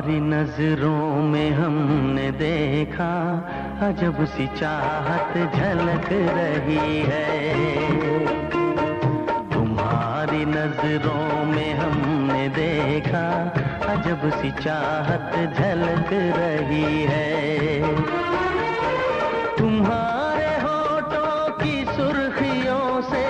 तुम्हारी नजरों में हमने देखा अजब सी चाहत झलक रही है। तुम्हारी नजरों में हमने देखा अजब सी चाहत झलक रही है। तुम्हारे होठों की सुर्खियों से,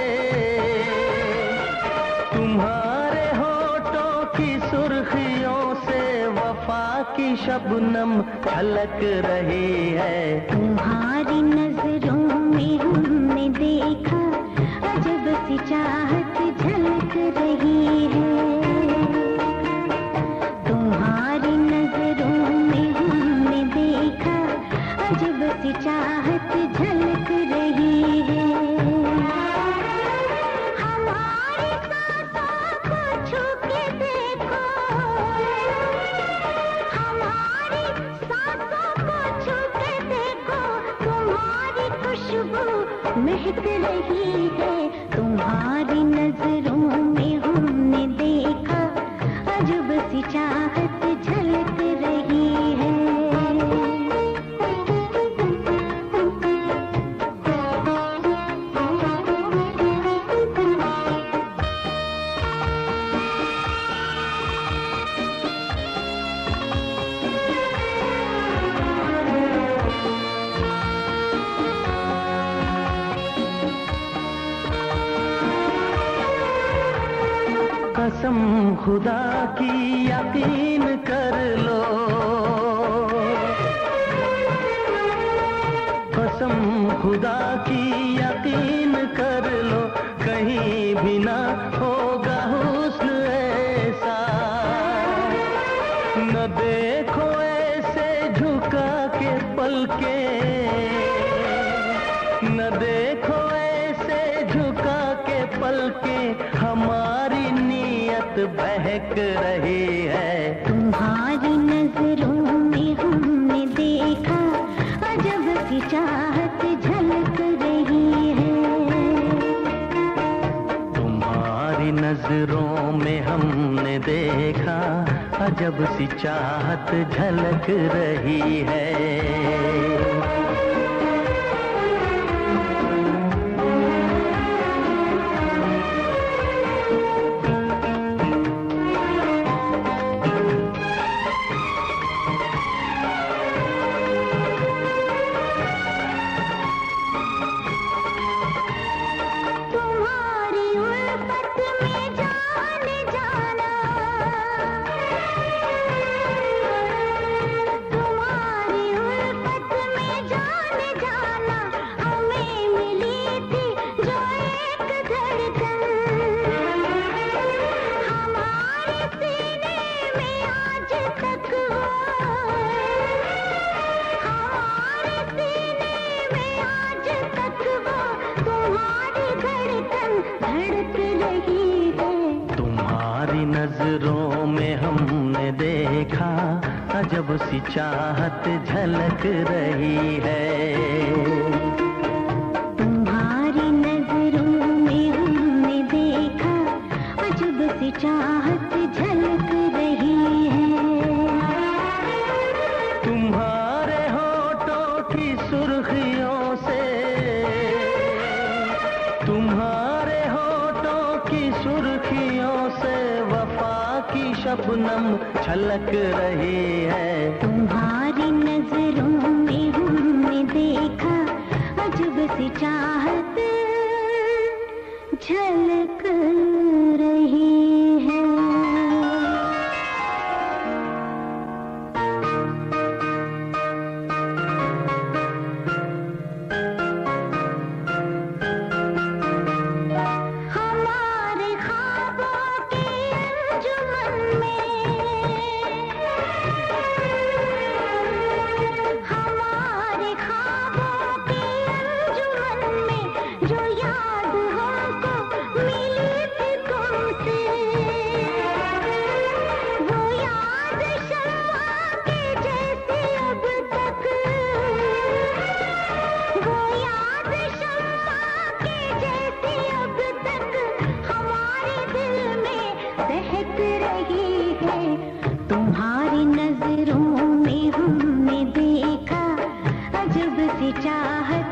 तुम्हारे होठों की सुर्खियों से वफा की शबनम झलक रही है। तुम्हारी नजरों में हमने देखा अजब सी चाहत झलक रही है। तुम्हारी नजरों में हमने देखा अजब सी चाहत झलक रही है। हमारी सांसों को छू के देखो, हमारी सांसों को छू के देखो, तुम्हारी खुशबू महक रही है। तुम्हारी नजरों में हमने देखा अजब सी चाहत झलक रही है। कसम खुदा की यकीन कर लो, कसम खुदा की यकीन कर लो, कहीं भी ना होगा हुस्न ऐसा। न देखो ऐसे झुका के पलके, न देखो ऐसे झुका के पलके, हमारी नीयत बहक रही है। तुम्हारी नजरों में हमने देखा अजब सी चाहत झलक रही है। तुम्हारी नजरों में हमने देखा अजब सी चाहत झलक रही है। नजरों में हमने देखा अजब सी चाहत झलक रही है। तुम्हारी नजरों में हमने देखा अजब सी चाहत झलक रही है। तुम्हारे होठों की सुर्खियों से, तुम्हारे होठों की सुर्खियों से वफा की शबनम छलक रही है। तुम्हारी नजरों में हमने देखा अजब सी चाहत झलक रही है। तुम्हारी नजर से चाहत